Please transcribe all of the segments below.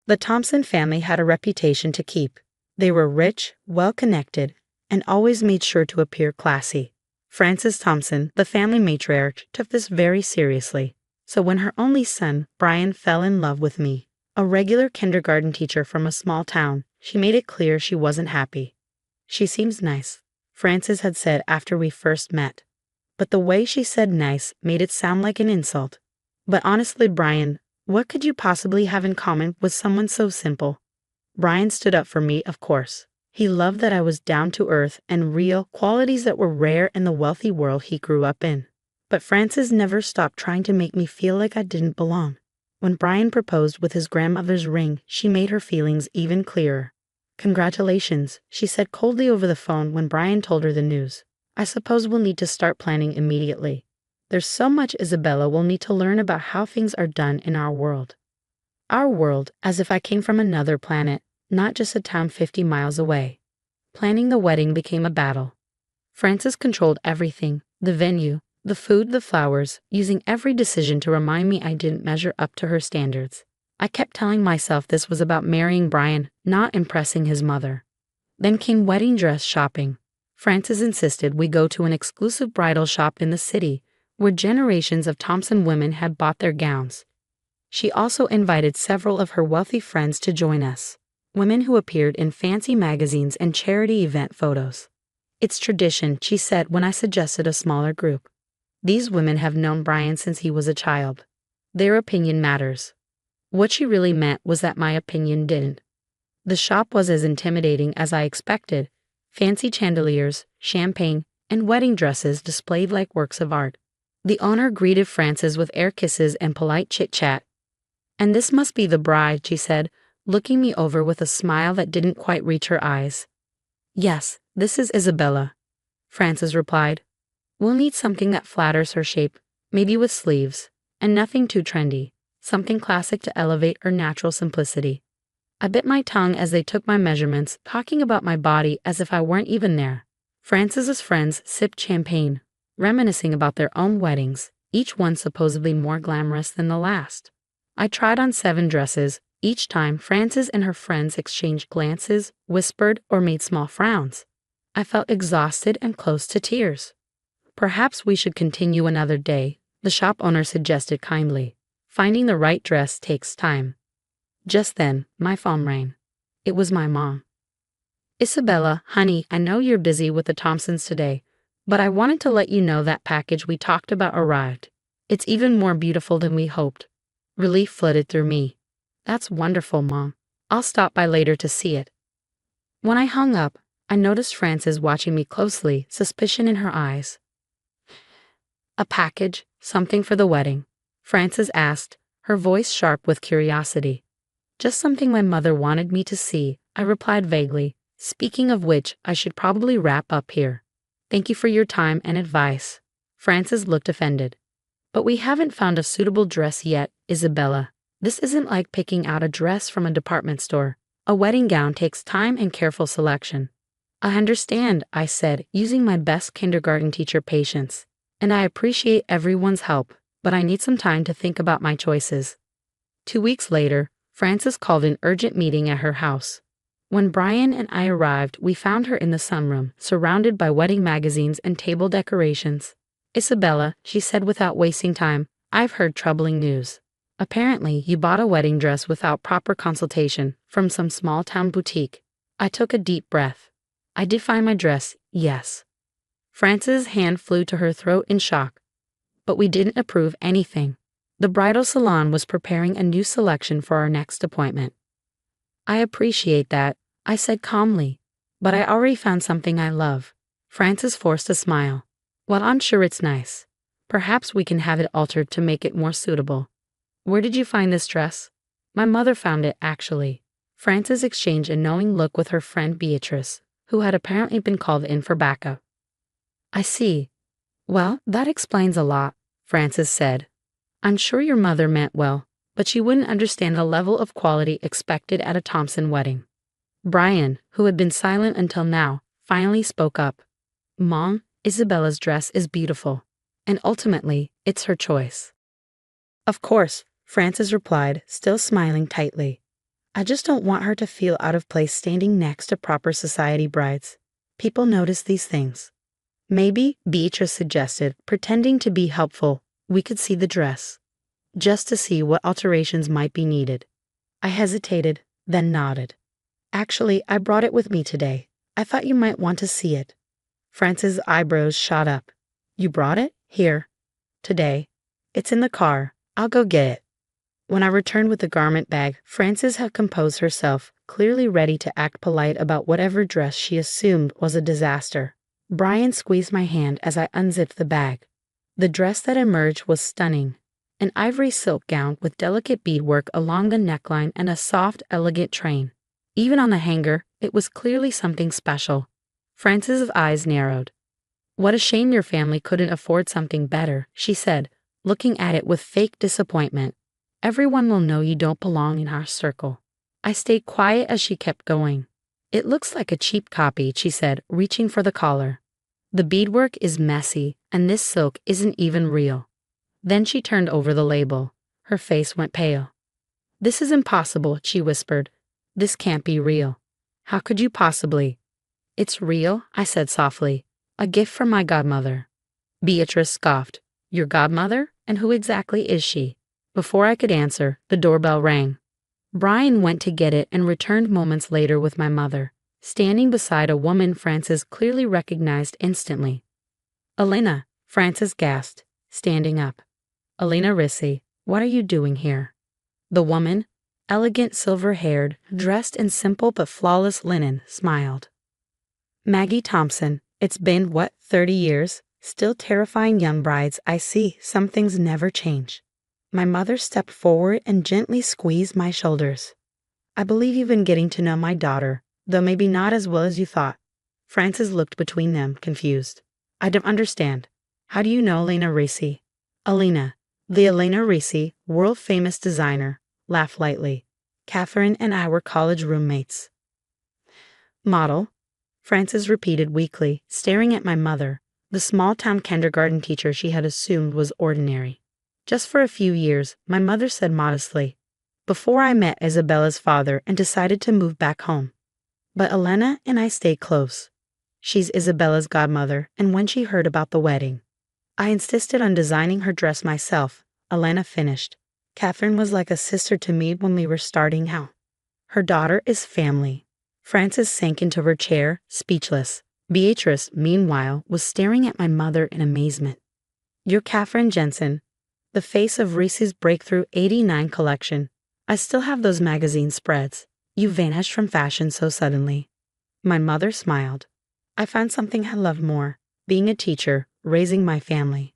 The Thompson family had a reputation to keep. They were rich, well-connected, and always made sure to appear classy. Frances Thompson, the family matriarch, took this very seriously. So when her only son, Brian, fell in love with me, a regular kindergarten teacher from a small town, she made it clear she wasn't happy. "She seems nice," Frances had said after we first met. But the way she said nice made it sound like an insult. "But honestly, Brian, what could you possibly have in common with someone so simple?" Brian stood up for me, of course. He loved that I was down to earth and real, qualities that were rare in the wealthy world he grew up in. But Frances never stopped trying to make me feel like I didn't belong. When Brian proposed with his grandmother's ring, she made her feelings even clearer. "Congratulations," she said coldly over the phone when Brian told her the news. "I suppose we'll need to start planning immediately. There's so much Isabella will need to learn about how things are done in our world." Our world, as if I came from another planet, not just a town 50 miles away. Planning the wedding became a battle. Frances controlled everything, the venue, the food, the flowers, using every decision to remind me I didn't measure up to her standards. I kept telling myself this was about marrying Brian, not impressing his mother. Then came wedding dress shopping. Frances insisted we go to an exclusive bridal shop in the city, where generations of Thompson women had bought their gowns. She also invited several of her wealthy friends to join us, women who appeared in fancy magazines and charity event photos. "It's tradition," she said when I suggested a smaller group. "These women have known Brian since he was a child. Their opinion matters." What she really meant was that my opinion didn't. The shop was as intimidating as I expected. Fancy chandeliers, champagne, and wedding dresses displayed like works of art. The owner greeted Frances with air kisses and polite chit-chat. "And this must be the bride," she said, looking me over with a smile that didn't quite reach her eyes. "Yes, this is Isabella," Frances replied. "We'll need something that flatters her shape, maybe with sleeves, and nothing too trendy, something classic to elevate her natural simplicity." I bit my tongue as they took my measurements, talking about my body as if I weren't even there. Frances's friends sipped champagne, reminiscing about their own weddings, each one supposedly more glamorous than the last. I tried on 7 dresses. Each time, Frances and her friends exchanged glances, whispered, or made small frowns. I felt exhausted and close to tears. "Perhaps we should continue another day," the shop owner suggested kindly. "Finding the right dress takes time." Just then, my phone rang. It was my mom. "Isabella, honey, I know you're busy with the Thompsons today, but I wanted to let you know that package we talked about arrived. It's even more beautiful than we hoped." Relief flooded through me. "That's wonderful, Mom. I'll stop by later to see it." When I hung up, I noticed Frances watching me closely, suspicion in her eyes. "A package, something for the wedding?" Frances asked, her voice sharp with curiosity. "Just something my mother wanted me to see," I replied vaguely. "Speaking of which, I should probably wrap up here. Thank you for your time and advice." Frances looked offended. "But we haven't found a suitable dress yet, Isabella. This isn't like picking out a dress from a department store. A wedding gown takes time and careful selection." "I understand," I said, using my best kindergarten teacher patience. "And I appreciate everyone's help, but I need some time to think about my choices." 2 weeks later, Frances called an urgent meeting at her house. When Brian and I arrived, we found her in the sunroom, surrounded by wedding magazines and table decorations. "Isabella," she said without wasting time, "I've heard troubling news. Apparently, you bought a wedding dress without proper consultation from some small-town boutique." I took a deep breath. "I did find my dress, yes." Frances' hand flew to her throat in shock. "But we didn't approve anything. The bridal salon was preparing a new selection for our next appointment." "I appreciate that," I said calmly. "But I already found something I love." Frances forced a smile. "Well, I'm sure it's nice. Perhaps we can have it altered to make it more suitable." "Where did you find this dress?" "My mother found it, actually." Frances exchanged a knowing look with her friend Beatrice, who had apparently been called in for backup. "I see. Well, that explains a lot," Frances said. "I'm sure your mother meant well, but she wouldn't understand the level of quality expected at a Thompson wedding." Brian, who had been silent until now, finally spoke up. "Mom, Isabella's dress is beautiful, and ultimately, it's her choice." "Of course," Frances replied, still smiling tightly. I just don't want her to feel out of place standing next to proper society brides. People notice these things. Maybe, Beatrice suggested, pretending to be helpful, we could see the dress, just to see what alterations might be needed. I hesitated, then nodded. Actually, I brought it with me today. I thought you might want to see it. Frances' eyebrows shot up. You brought it? Here. Today. It's in the car. I'll go get it. When I returned with the garment bag, Frances had composed herself, clearly ready to act polite about whatever dress she assumed was a disaster. Brian squeezed my hand as I unzipped the bag. The dress that emerged was stunning. An ivory silk gown with delicate beadwork along the neckline and a soft, elegant train. Even on the hanger, it was clearly something special. Frances' eyes narrowed. What a shame your family couldn't afford something better, she said, looking at it with fake disappointment. Everyone will know you don't belong in our circle. I stayed quiet as she kept going. It looks like a cheap copy, she said, reaching for the collar. The beadwork is messy, and this silk isn't even real. Then she turned over the label. Her face went pale. This is impossible, she whispered. This can't be real. How could you possibly? It's real, I said softly. A gift from my godmother. Beatrice scoffed. Your godmother? And who exactly is she? Before I could answer, the doorbell rang. Brian went to get it and returned moments later with my mother, standing beside a woman Frances clearly recognized instantly. Elena, Frances gasped, standing up. Elena Rissy, what are you doing here? The woman, elegant silver-haired, dressed in simple but flawless linen, smiled. Maggie Thompson, it's been, 30 years? Still terrifying young brides, I see. Some things never change. My mother stepped forward and gently squeezed my shoulders. I believe you've been getting to know my daughter, though maybe not as well as you thought. Frances looked between them, confused. I don't understand. How do you know Elena Rissy? Elena, the Elena Rissy, world-famous designer, laughed lightly. Catherine and I were college roommates. Model? Frances repeated weakly, staring at my mother, the small-town kindergarten teacher she had assumed was ordinary. Just for a few years, my mother said modestly, before I met Isabella's father and decided to move back home. But Elena and I stayed close. She's Isabella's godmother, and when she heard about the wedding, I insisted on designing her dress myself, Elena finished. Catherine was like a sister to me when we were starting out. Her daughter is family. Frances sank into her chair, speechless. Beatrice, meanwhile, was staring at my mother in amazement. You're Catherine Jensen, the face of Reese's Breakthrough '89 collection. I still have those magazine spreads. You vanished from fashion so suddenly. My mother smiled. I found something I love more, being a teacher, raising my family.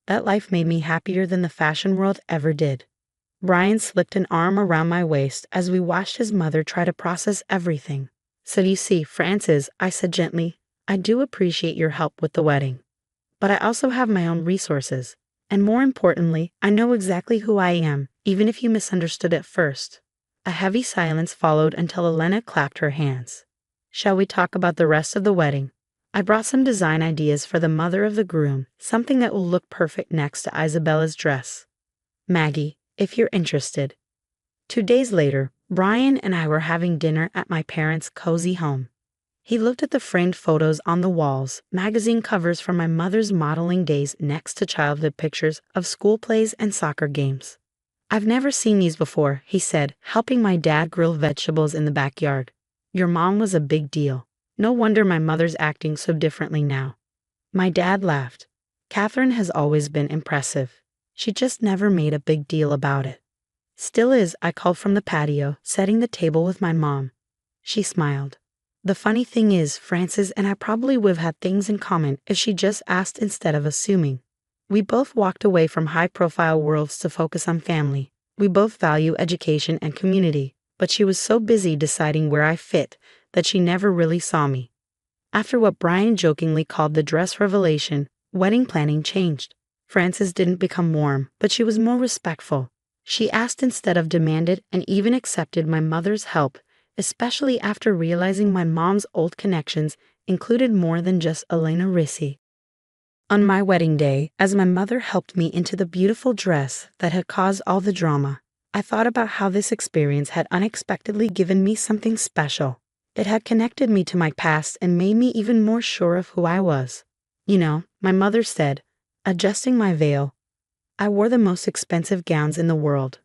That life made me happier than the fashion world ever did. Brian slipped an arm around my waist as we watched his mother try to process everything. So you see, Frances, I said gently, I do appreciate your help with the wedding. But I also have my own resources. And more importantly, I know exactly who I am, even if you misunderstood at first. A heavy silence followed until Elena clapped her hands. Shall we talk about the rest of the wedding? I brought some design ideas for the mother of the groom, something that will look perfect next to Isabella's dress. Maggie, if you're interested. 2 days later, Brian and I were having dinner at my parents' cozy home. He looked at the framed photos on the walls, magazine covers from my mother's modeling days next to childhood pictures of school plays and soccer games. I've never seen these before, he said, helping my dad grill vegetables in the backyard. Your mom was a big deal. No wonder my mother's acting so differently now. My dad laughed. Catherine has always been impressive. She just never made a big deal about it. Still is, I called from the patio, setting the table with my mom. She smiled. The funny thing is, Frances and I probably would have had things in common if she just asked instead of assuming. We both walked away from high-profile worlds to focus on family. We both value education and community, but she was so busy deciding where I fit that she never really saw me. After what Brian jokingly called the dress revelation, wedding planning changed. Frances didn't become warm, but she was more respectful. She asked instead of demanded and even accepted my mother's help, especially after realizing my mom's old connections included more than just Elena Rissy. On my wedding day, as my mother helped me into the beautiful dress that had caused all the drama, I thought about how this experience had unexpectedly given me something special. It had connected me to my past and made me even more sure of who I was. You know, my mother said, adjusting my veil, I wore the most expensive gowns in the world.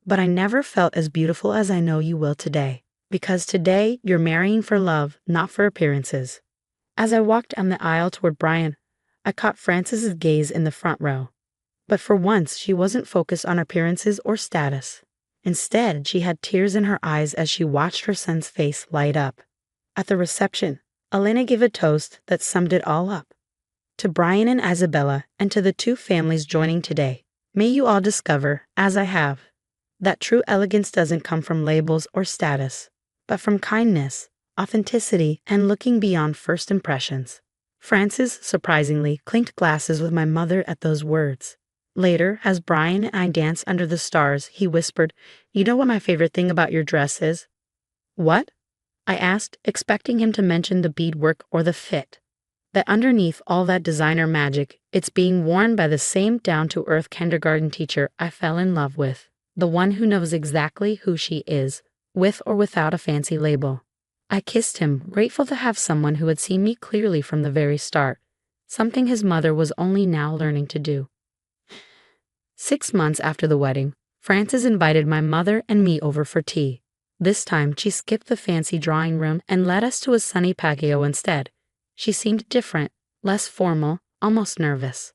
But I never felt as beautiful as I know you will today. Because today, you're marrying for love, not for appearances. As I walked down the aisle toward Brian, I caught Frances's gaze in the front row. But for once, she wasn't focused on appearances or status. Instead, she had tears in her eyes as she watched her son's face light up. At the reception, Elena gave a toast that summed it all up. To Brian and Isabella, and to the two families joining today, may you all discover, as I have, that true elegance doesn't come from labels or status, but from kindness, authenticity, and looking beyond first impressions. Francis, surprisingly, clinked glasses with my mother at those words. Later, as Brian and I danced under the stars, he whispered, "You know what my favorite thing about your dress is?" "What?" I asked, expecting him to mention the beadwork or the fit. That underneath all that designer magic, it's being worn by the same down-to-earth kindergarten teacher I fell in love with, the one who knows exactly who she is, with or without a fancy label. I kissed him, grateful to have someone who had seen me clearly from the very start, something his mother was only now learning to do. 6 months after the wedding, Frances invited my mother and me over for tea. This time, she skipped the fancy drawing room and led us to a sunny patio instead. She seemed different, less formal, almost nervous.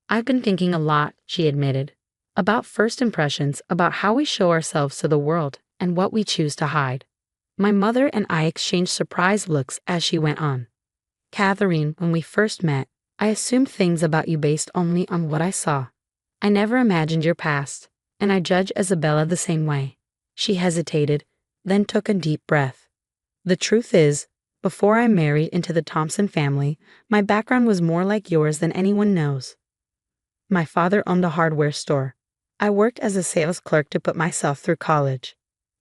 "I've been thinking a lot," she admitted, "about first impressions, about how we show ourselves to the world, and what we choose to hide." My mother and I exchanged surprised looks as she went on. "Catherine, when we first met, I assumed things about you based only on what I saw. I never imagined your past, and I judge Isabella the same way." She hesitated, then took a deep breath. "The truth is, before I married into the Thompson family, my background was more like yours than anyone knows. My father owned a hardware store. I worked as a sales clerk to put myself through college."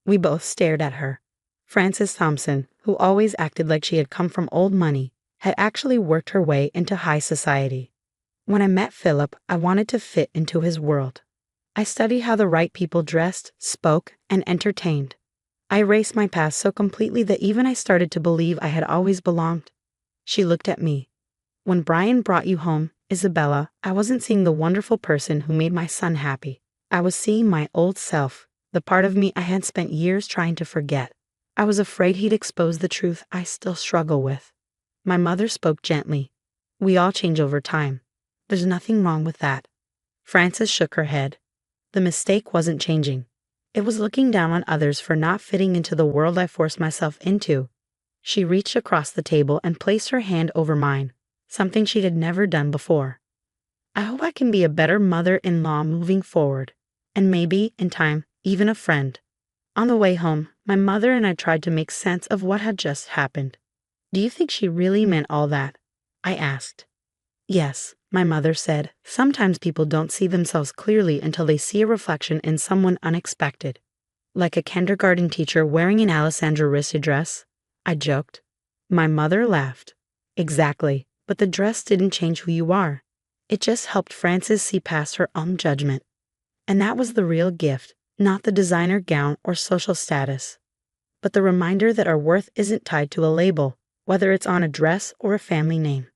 We both stared at her. Frances Thompson, who always acted like she had come from old money, had actually worked her way into high society. When I met Philip, I wanted to fit into his world. I studied how the right people dressed, spoke, and entertained. I erased my past so completely that even I started to believe I had always belonged. She looked at me. "When Brian brought you home, Isabella, I wasn't seeing the wonderful person who made my son happy. I was seeing my old self, the part of me I had spent years trying to forget. I was afraid he'd expose the truth I still struggle with." My mother spoke gently. "We all change over time. There's nothing wrong with that." Frances shook her head. The mistake wasn't changing. It was looking down on others for not fitting into the world I forced myself into. She reached across the table and placed her hand over mine, something she had never done before. "I hope I can be a better mother-in-law moving forward, and maybe, in time, even a friend." On the way home, my mother and I tried to make sense of what had just happened. "Do you think she really meant all that?" I asked. "Yes," my mother said. "Sometimes people don't see themselves clearly until they see a reflection in someone unexpected. Like a kindergarten teacher wearing an Alessandra Ricci dress," I joked. My mother laughed. "Exactly, but the dress didn't change who you are. It just helped Frances see past her own judgment. And that was the real gift, not the designer gown or social status, but the reminder that our worth isn't tied to a label, whether it's on a dress or a family name."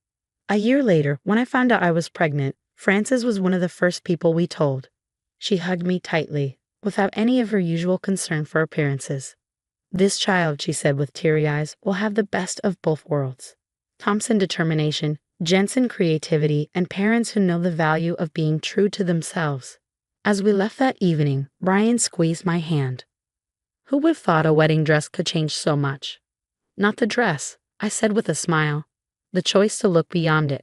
A year later, when I found out I was pregnant, Frances was one of the first people we told. She hugged me tightly, without any of her usual concern for appearances. "This child," she said with teary eyes, "will have the best of both worlds. Thompson determination, Jensen creativity, and parents who know the value of being true to themselves." As we left that evening, Brian squeezed my hand. "Who would have thought a wedding dress could change so much?" "Not the dress," I said with a smile. "The choice to look beyond it.